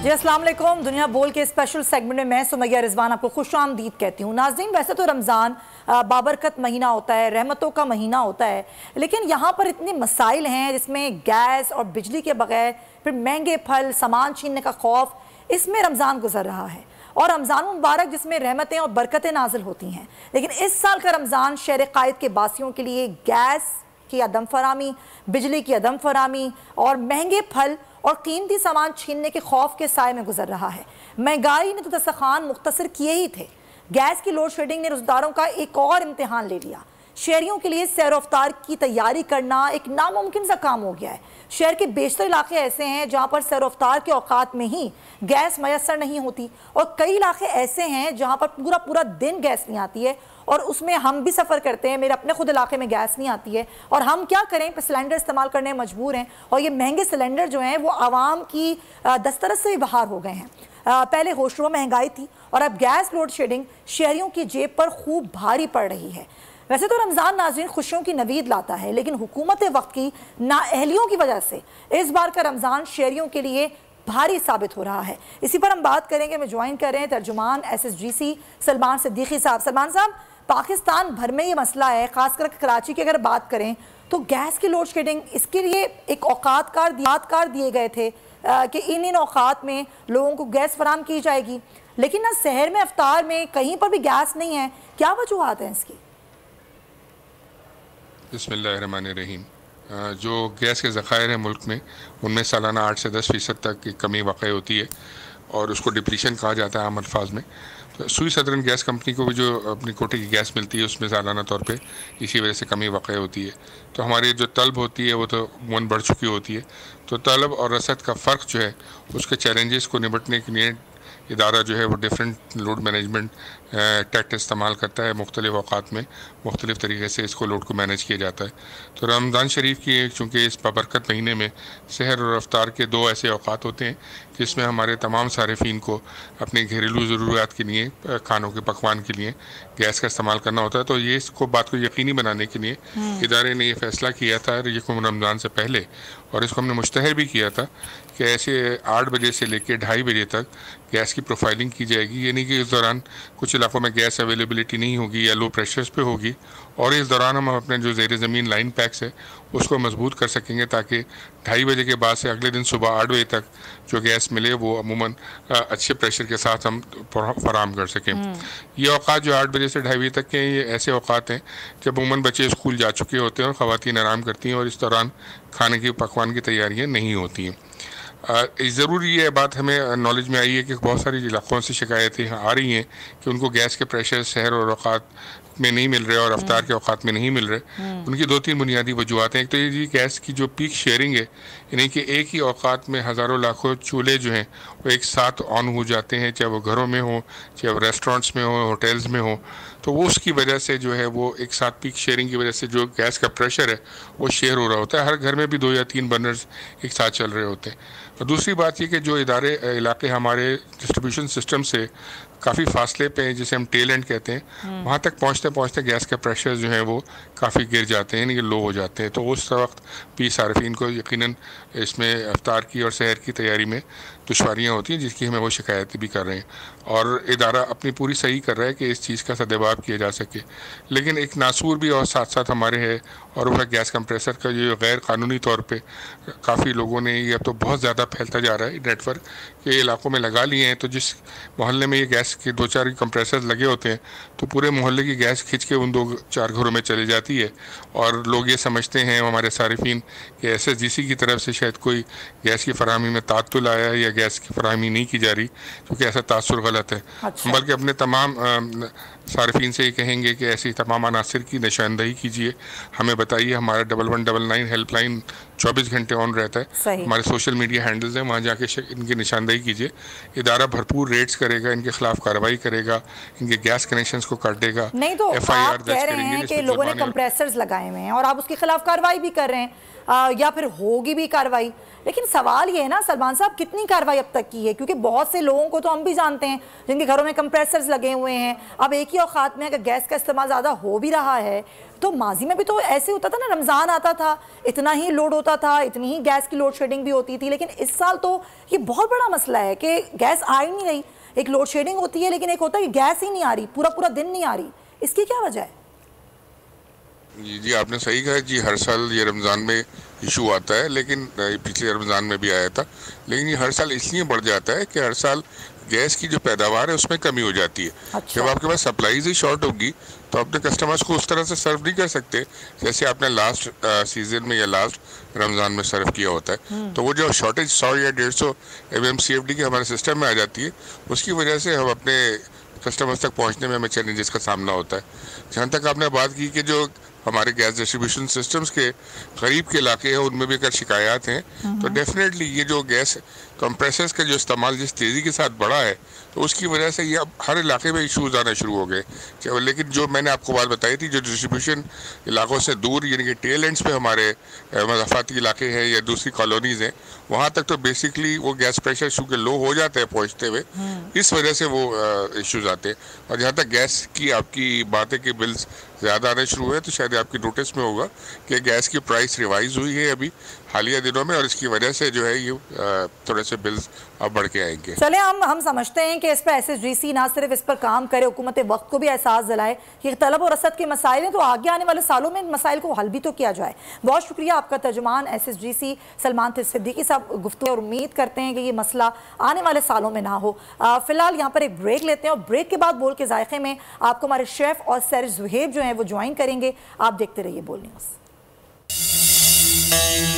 जी अस्सलाम वालेकुम। दुनिया बोल के स्पेशल सेगमेंट में मैं सुमैया रिजवान आपको खुशामदीद कहती हूँ। नाज़रीन, वैसे तो रमज़ान बाबरकत महीना होता है, रहमतों का महीना होता है, लेकिन यहाँ पर इतने मसाइल हैं जिसमें गैस और बिजली के बगैर फिर महंगे फल, सामान छीनने का खौफ, इसमें रमज़ान गुजर रहा है। और रमज़ान मुबारक जिसमें रहमतें और बरकतें नाजिल होती हैं, लेकिन इस साल का रमज़ान शहर कायद के बासियों के लिए गैस की अदम फरामी, बिजली की अदम फरामी और महंगे फल और कीमती सामान छीनने के खौफ के साए में गुजर रहा है। महंगाई ने तो दस्तरखान मुख्तसर किए ही थे, गैस की लोड शेडिंग ने रोजगारों का एक और इम्तिहान ले लिया। शहरियों के लिए सैर अफ्तार की तैयारी करना एक नामुमकिन सा काम हो गया है। शहर के बेशतर इलाके ऐसे हैं जहाँ पर सैर अफ्तार के औकात में ही गैस मैसर नहीं होती, और कई इलाके ऐसे हैं जहाँ पर पूरा पूरा दिन गैस नहीं आती है, और उसमें हम भी सफ़र करते हैं। मेरे अपने खुद इलाके में गैस नहीं आती है और हम क्या करें, सिलेंडर इस्तेमाल करने में मजबूर हैं। और ये महंगे सिलेंडर जो हैं वो आवाम की दस्तरस से भी बाहर हो गए हैं। पहले होशरुबा महंगाई थी और अब गैस लोड शेडिंग शहरियों की जेब पर खूब भारी पड़ रही है। वैसे तो रमज़ान नाज़रीन खुशियों की नवीद लाता है, लेकिन हुकूमत वक्त की नाअहलियों की वजह से इस बार का रमज़ान शहरियों के लिए भारी साबित हो रहा है। इसी पर हम बात करेंगे। मैं ज्वाइन कर रहे हैं तर्जुमान SSGC सलमान सिद्दीकी साहब। सलमान साहब, पाकिस्तान भर में ये मसला है, ख़ासकर कराची की अगर बात करें तो गैस की लोड शेडिंग, इसके लिए एक औकात दिए गए थे कि इन औकात में लोगों को गैस फराम की जाएगी, लेकिन ना शहर में अफ्तार में कहीं पर भी गैस नहीं है। क्या वजूहात हैं इसकी? बिस्मिल्लाहिर्रहमानिर्रहीम। जो गैस के ज़ख़ायर हैं मुल्क में, उनमें सालाना 8 से 10% तक की कमी वाक़ई होती है और उसको डिप्लीशन कहा जाता है आम अल्फाज में। तो सुई सदरन गैस कंपनी को भी जो अपनी कोटे की गैस मिलती है उसमें सालाना तौर पे इसी वजह से कमी वाक़ई होती है। तो हमारी जो तलब होती है वो तो मन बढ़ चुकी होती है। तो तलब और रसद का फ़र्क जो है, उसके चैलेंजेस को निपटने के लिए इदारा जो है वो डिफरेंट लोड मैनेजमेंट टैक्ट इस्तेमाल करता है। मुख्तलिफ औकात में मुख्तलिफ़ तरीके से इसको लोड को मैनेज किया जाता है। तो रमज़ान शरीफ की चूँकि इस बाबरकत महीने में सहर और अफ्तार के 2 ऐसे औकात होते हैं जिसमें हमारे तमाम सारिफीन को अपनी घरेलू ज़रूरियात के लिए, खानों के पकवान के लिए गैस का इस्तेमाल करना होता है। तो ये इसको बात को यकीनी बनाने के लिए इदारे ने ये फ़ैसला किया था रमज़ान से पहले, और इसको हमने मुश्तहर भी किया था कि ऐसे 8 बजे से लेकर 2:30 बजे तक गैस की प्रोफाइलिंग की जाएगी। यानी कि इस दौरान कुछ इलाकों में गैस अवेलेबिलिटी नहीं होगी या लो प्रेशर्स पे होगी, और इस दौरान हम अपने जो ज़ेर ज़मीन लाइन पैक्स है उसको मजबूत कर सकेंगे ताकि 2:30 बजे के बाद से अगले दिन सुबह 8 बजे तक जो गैस मिले वो अमूमन अच्छे प्रेशर के साथ हम फराम कर सकें। ये औकात जो 8 बजे से 2:30 बजे तक के, ये ऐसे औकात हैं जब अमूमन बच्चे स्कूल जा चुके होते हैं और ख़वातीन आराम करती हैं, और इस दौरान खाने की पकवान की तैयारियाँ नहीं होती हैं। ज़रूरी ये बात हमें नॉलेज में आई है कि बहुत सारी इलाक़ों से शिकायतें आ रही हैं कि उनको गैस के प्रेशर शहर और औकात में नहीं मिल रहे और अफ्तार के औकात में नहीं मिल रहे। उनकी 2-3 बुनियादी वजूहत हैं। एक तो ये गैस की जो पीक शेयरिंग है, यानी कि एक ही औकात में हज़ारों लाखों चूल्हे जो हैं वो एक साथ ऑन हो जाते हैं, चाहे वो घरों में हो, चाहे वो रेस्टोरेंट्स में हो, होटल्स में हो। तो वो उसकी वजह से जो है वो एक साथ पीक शेयरिंग की वजह से जो गैस का प्रेशर है वो शेयर हो रहा होता है। हर घर में भी 2 या 3 बर्नर्स एक साथ चल रहे होते हैं। और दूसरी बात ये कि जो इलाके हमारे डिस्ट्रीब्यूशन सिस्टम से काफ़ी फासले पे हैं, जिसे हम टेल एंड कहते हैं, वहाँ तक पहुँचते पहुँचते गैस के प्रेशर जो हैं वो काफ़ी गिर जाते हैं, यानी कि लो हो जाते हैं। तो उस वक्त भी सार्फिन को यकीनन इसमें अफ्तार की और सहर की तैयारी में दुश्वारियाँ होती हैं, जिसकी हमें वो शिकायतें भी कर रहे हैं। और इदारा अपनी पूरी सही कर रहा है कि इस चीज़ का सद्भाव किया जा सके। लेकिन एक नासूर भी और साथ साथ हमारे है, और वह गैस कंप्रेसर का जो गैर कानूनी तौर पे काफ़ी लोगों ने, ये अब तो बहुत ज़्यादा फैलता जा रहा है नेटवर्क के इलाकों में लगा लिए हैं। तो जिस मोहल्ले में ये गैस के 2-4 कंप्रेसर लगे होते हैं तो पूरे मोहल्ले की गैस खिंच के उन 2-4 घरों में चली जाती है, और लोग ये समझते हैं हमारे सारिफीन कि SSGC की तरफ से शायद कोई गैस की फराहमी में तात्तुल आया है या गैस की फराहमी नहीं की जा रही, क्योंकि ऐसा तासुर गलत है। अच्छा। बल्कि अपने तमाम सारिफीन से ये कहेंगे कि ऐसी तमाम अनासिर की निशानदही कीजिए, हमें बताइए। हमारा 1199 हेल्पलाइन 24 घंटे ऑन रहता है। हमारे सोशल मीडिया हैंडल्स हैं, वहाँ जाके इनकी निशानदही कीजिए। इदारा भरपूर रेड्स करेगा, इनके खिलाफ खिलाफ कार्रवाई करेगा, इनके गैस कनेक्शंस को काटेगा। नहीं तो आप कह रहे हैं कि लोगों ने कंप्रेसर्स लगाए हुए हैं और आप उसके खिलाफ कार्रवाई भी कर रहे हैं, या फिर होगी भी कार्रवाई, लेकिन सवाल ये है ना सलमान साहब, कितनी कार्रवाई अब तक की है? क्योंकि बहुत से लोगों को तो हम भी जानते हैं जिनके घरों में कंप्रेसर्स लगे हुए हैं। अब एक ही औकात में अगर गैस का इस्तेमाल ज़्यादा हो भी रहा है, तो माजी में भी तो ऐसे होता था ना, रमज़ान आता था, इतना ही लोड होता था, इतनी ही गैस की लोड शेडिंग भी होती थी। लेकिन इस साल तो ये बहुत बड़ा मसला है कि गैस आ ही नहीं रही। एक लोड शेडिंग होती है, लेकिन एक होता है कि गैस ही नहीं आ रही, पूरा पूरा दिन नहीं आ रही। इसकी क्या वजह है? जी आपने सही कहा जी, हर साल ये रमज़ान में इशू आता है, लेकिन पिछले रमज़ान में भी आया था। लेकिन ये हर साल इसलिए बढ़ जाता है कि हर साल गैस की जो पैदावार है उसमें कमी हो जाती है। अच्छा। जब आपके पास सप्लाईज ही शॉर्ट होगी तो अपने कस्टमर्स को उस तरह से सर्व नहीं कर सकते जैसे आपने लास्ट सीजन में या लास्ट रमज़ान में सर्व किया होता है। तो वो जो शॉर्टेज 100 या 150 MMCFD के हमारे सिस्टम में आ जाती है, उसकी वजह से हम अपने कस्टमर्स तक पहुंचने में हमें चैलेंजेस का सामना होता है। जहाँ तक आपने बात की कि जो हमारे गैस डिस्ट्रीब्यूशन सिस्टम्स के करीब के इलाके हैं उनमें भी अगर शिकायत हैं, तो डेफिनेटली ये जो गैस कंप्रेसर्स का जो इस्तेमाल जिस तेज़ी के साथ बढ़ा है, तो उसकी वजह से ये अब हर इलाके में इशूज़ आना शुरू हो गए। लेकिन जो मैंने आपको बात बताई थी, जो डिस्ट्रीब्यूशन इलाकों से दूर यानी कि टेल एंड्स पे हमारे मज़ाफ़ाती इलाके हैं या दूसरी कॉलोनीज़ हैं, वहाँ तक तो बेसिकली वो गैस प्रेशर चूँकि लो हो जाते हैं पहुँचते हुए, इस वजह से वो इशूज़ आते हैं। और जहाँ तक गैस की आपकी बात है कि बिल्स ज़्यादा आने शुरू हुए, तो शायद आपकी नोटिस में होगा कि गैस की प्राइस रिवाइज हुई है अभी हालिया दिनों में, और इसकी वजह से जो है ये थोड़े से बिल्स अब बढ़ के आएंगे। चले हम समझते हैं कि इस पर SSGC ना सिर्फ इस पर काम करे, हुकूमत वक्त को भी एहसास दिलाए कि तलब और रसद के मसाइल हैं, तो आगे आने वाले सालों में इन मसाइल को हल भी तो किया जाए। बहुत शुक्रिया आपका तर्जुमान SSGC सलमान सिद्दीकी साहब गुफ्तगू, और उम्मीद करते हैं कि ये मसला आने वाले सालों में ना हो। फिलहाल यहाँ पर एक ब्रेक लेते हैं और ब्रेक के बाद बोल के जायके में आपको हमारे शेफ और सैर जुहेब जो हैं वो ज्वाइन करेंगे। आप देखते रहिए बोल न्यूज़।